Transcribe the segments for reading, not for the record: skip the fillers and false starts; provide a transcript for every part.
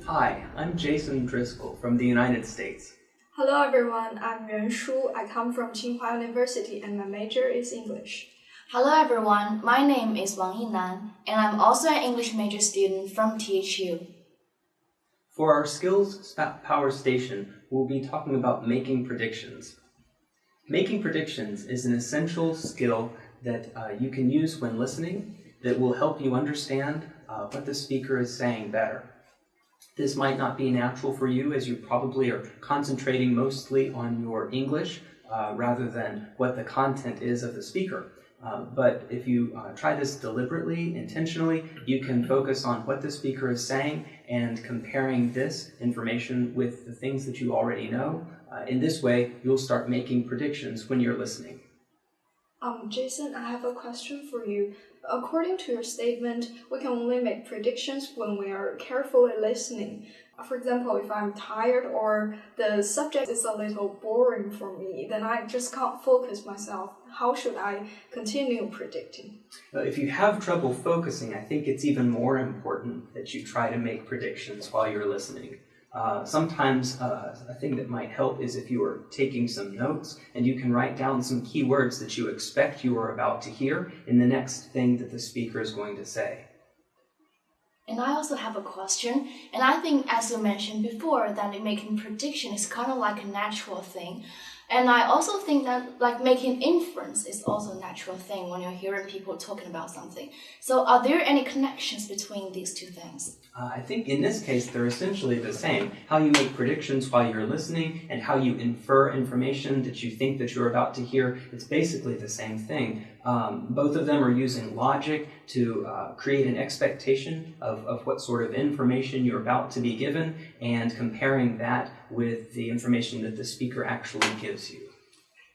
Hi, I'm Jason Driscoll from the United States. Hello everyone, I'm Yuan Shu. I come from Tsinghua University and my major is English. Hello everyone, my name is Wang Yinan, and I'm also an English major student from THU. For our Skills Power Station, we'll be talking about making predictions. Making predictions is an essential skill that you can use when listening that will help you understand what the speaker is saying better. This might not be natural for you as you probably are concentrating mostly on your English rather than what the content is of the speaker. But if you try this deliberately, intentionally, you can focus on what the speaker is saying and comparing this information with the things that you already know. In this way, you'll start making predictions when you're listening. Jason, I have a question for you. According to your statement, we can only make predictions when we are carefully listening. For example, if I'm tired or the subject is a little boring for me, then I just can't focus myself. How should I continue predicting? If you have trouble focusing, I think it's even more important that you try to make predictions while you're listening. Sometimes a thing that might help is if you are taking some notes and you can write down some key words that you expect you are about to hear in the next thing that the speaker is going to say. And I also have a question, and I think, as you mentioned before, that making prediction is kind of like a natural thing. And I also think that making inference is also a natural thing when you're hearing people talking about something. So are there any connections between these two things? I think in this case, they're essentially the same. How you make predictions while you're listening and how you infer information that you think that you're about to hear, it's basically the same thing. Both of them are using logic to create an expectation of what sort of information you're about to be given and comparing that with the information that the speaker actually gives you.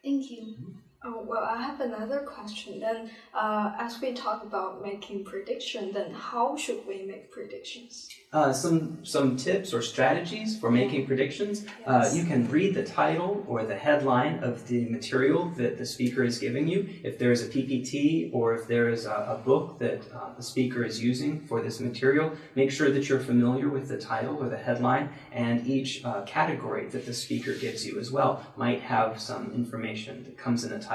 Thank you. Well, I have another question. Then, as we talk about making predictions, then how should we make predictions? Some tips or strategies for making predictions. Yes. You can read the title or the headline of the material that the speaker is giving you. If there is a PPT or if there is a book that the speaker is using for this material, make sure that you're familiar with the title or the headline, and each category that the speaker gives you as well might have some information that comes in a title.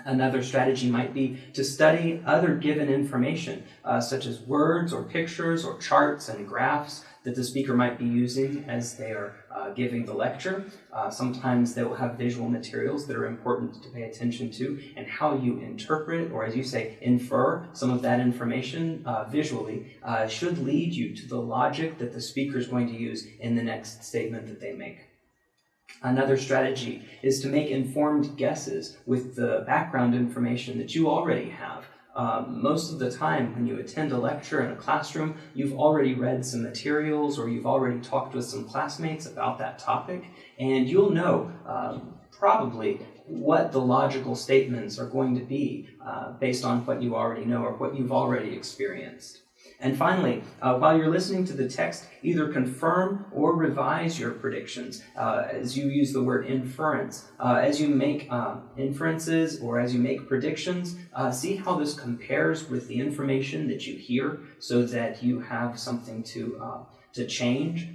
Another strategy might be to study other given information, such as words or pictures or charts and graphs that the speaker might be using as they are giving the lecture. Sometimes they will have visual materials that are important to pay attention to, and how you interpret, or as you say, infer some of that information visually should lead you to the logic that the speaker is going to use in the next statement that they make. Another strategy is to make informed guesses with the background information that you already have. Most of the time when you attend a lecture in a classroom, you've already read some materials or you've already talked with some classmates about that topic, and you'll know probably what the logical statements are going to be based on what you already know or what you've already experienced. And finally, while you're listening to the text, either confirm or revise your predictions as you use the word inference. As you make inferences or as you make predictions, see how this compares with the information that you hear so that you have something to change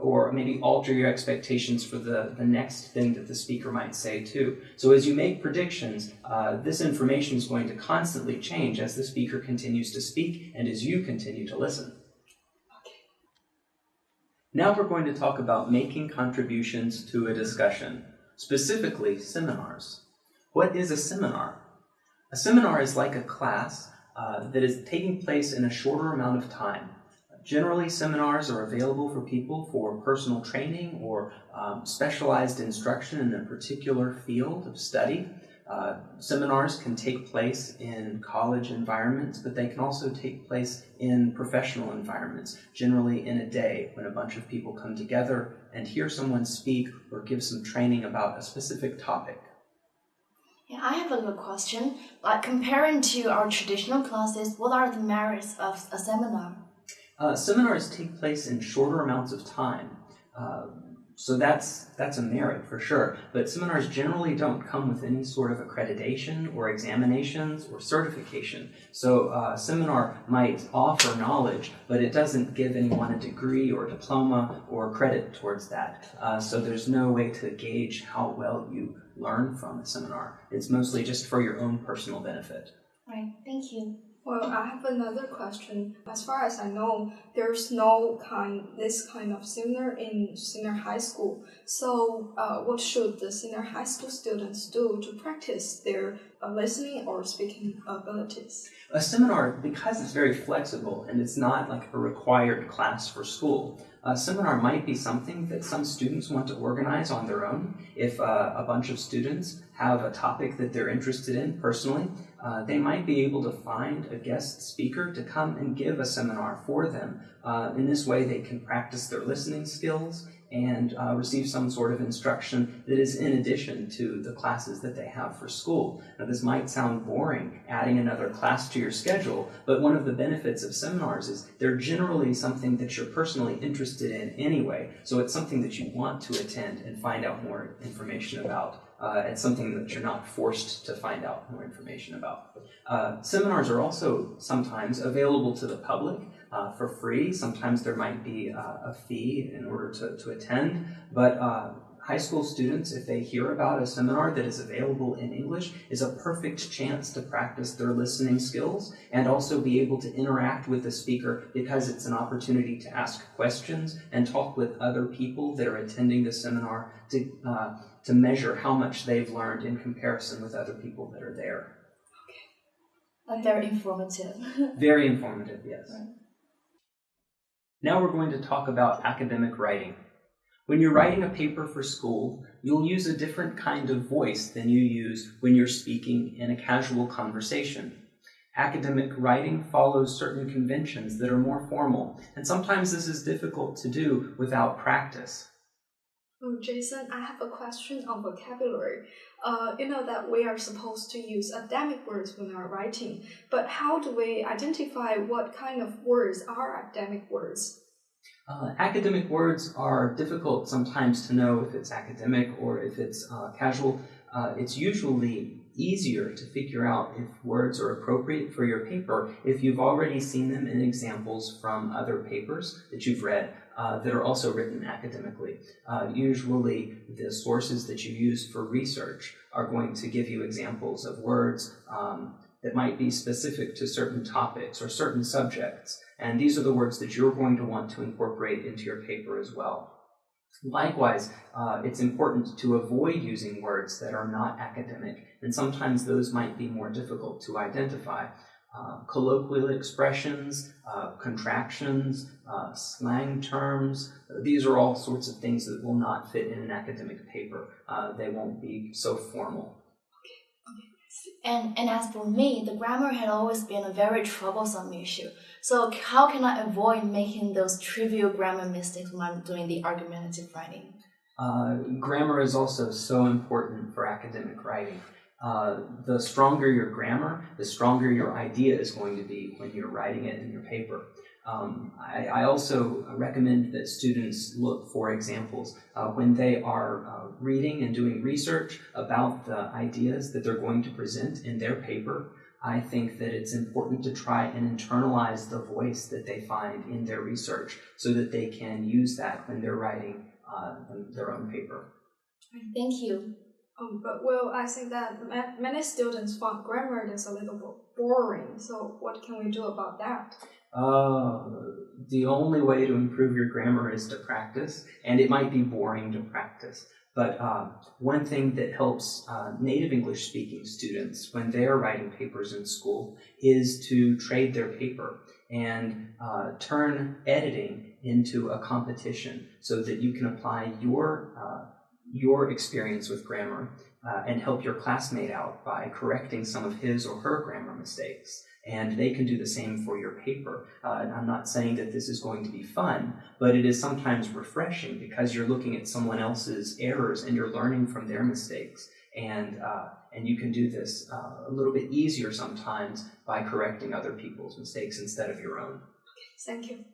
or maybe alter your expectations for the next thing that the speaker might say too. So as you make predictions, this information is going to constantly change as the speaker continues to speak and as you continue to listen. Now we're going to talk about making contributions to a discussion, specifically seminars. What is a seminar? A seminar is like a class that is taking place in a shorter amount of time. Generally, seminars are available for people for personal training or specialized instruction in a particular field of study. Seminars can take place in college environments, but they can also take place in professional environments, generally in a day when a bunch of people come together and hear someone speak or give some training about a specific topic. Yeah, I have a good question. Comparing to our traditional classes, what are the merits of a seminar? Seminars take place in shorter amounts of time. So that's a merit for sure, but seminars generally don't come with any sort of accreditation or examinations or certification. So a seminar might offer knowledge, but it doesn't give anyone a degree or diploma or credit towards that. So there's no way to gauge how well you learn from a seminar. It's mostly just for your own personal benefit. Right, thank you. Well, I have another question. As far as I know, there's no this kind of seminar in senior high school. So, what should the senior high school students do to practice their listening or speaking abilities? A seminar, because it's very flexible and it's not like a required class for school, a seminar might be something that some students want to organize on their own. If a bunch of students have a topic that they're interested in personally, they might be able to find a guest speaker to come and give a seminar for them. In this way, they can practice their listening skills and receive some sort of instruction that is in addition to the classes that they have for school. Now, this might sound boring, adding another class to your schedule, but one of the benefits of seminars is they're generally something that you're personally interested in anyway, so it's something that you want to attend and find out more information about. It's something that you're not forced to find out more information about. Seminars are also sometimes available to the public for free. Sometimes there might be a fee in order to attend, but high school students, if they hear about a seminar that is available in English, is a perfect chance to practice their listening skills and also be able to interact with the speaker, because it's an opportunity to ask questions and talk with other people that are attending the seminar to measure how much they've learned in comparison with other people that are there. Like very informative. Very informative, yes. Right. Now we're going to talk about academic writing. When you're writing a paper for school, you'll use a different kind of voice than you use when you're speaking in a casual conversation. Academic writing follows certain conventions that are more formal, and sometimes this is difficult to do without practice. Oh, Jason, I have a question on vocabulary. You know that we are supposed to use academic words when we are writing, but how do we identify what kind of words are academic words? Academic words are difficult sometimes to know if it's academic or if it's casual. It's usually easier to figure out if words are appropriate for your paper if you've already seen them in examples from other papers that you've read that are also written academically. Usually the sources that you use for research are going to give you examples of words that might be specific to certain topics or certain subjects, and these are the words that you're going to want to incorporate into your paper as well. Likewise, it's important to avoid using words that are not academic, and sometimes those might be more difficult to identify. Colloquial expressions, contractions, slang terms, these are all sorts of things that will not fit in an academic paper. They won't be so formal. And as for me, the grammar had always been a very troublesome issue. So how can I avoid making those trivial grammar mistakes when I'm doing the argumentative writing? Grammar is also so important for academic writing. The stronger your grammar, the stronger your idea is going to be when you're writing it in your paper. I also recommend that students look for examples when they are reading and doing research about the ideas that they're going to present in their paper. I think that it's important to try and internalize the voice that they find in their research so that they can use that when they're writing their own paper. Thank you. But well, I think that many students find grammar is a little bit boring. So what can we do about that? The only way to improve your grammar is to practice, and it might be boring to practice. But one thing that helps native English-speaking students when they are writing papers in school is to trade their paper and turn editing into a competition so that you can apply your experience with grammar and help your classmate out by correcting some of his or her grammar mistakes. And they can do the same for your paper. I'm not saying that this is going to be fun, but it is sometimes refreshing because you're looking at someone else's errors and you're learning from their mistakes. And you can do this a little bit easier sometimes by correcting other people's mistakes instead of your own. Thank you.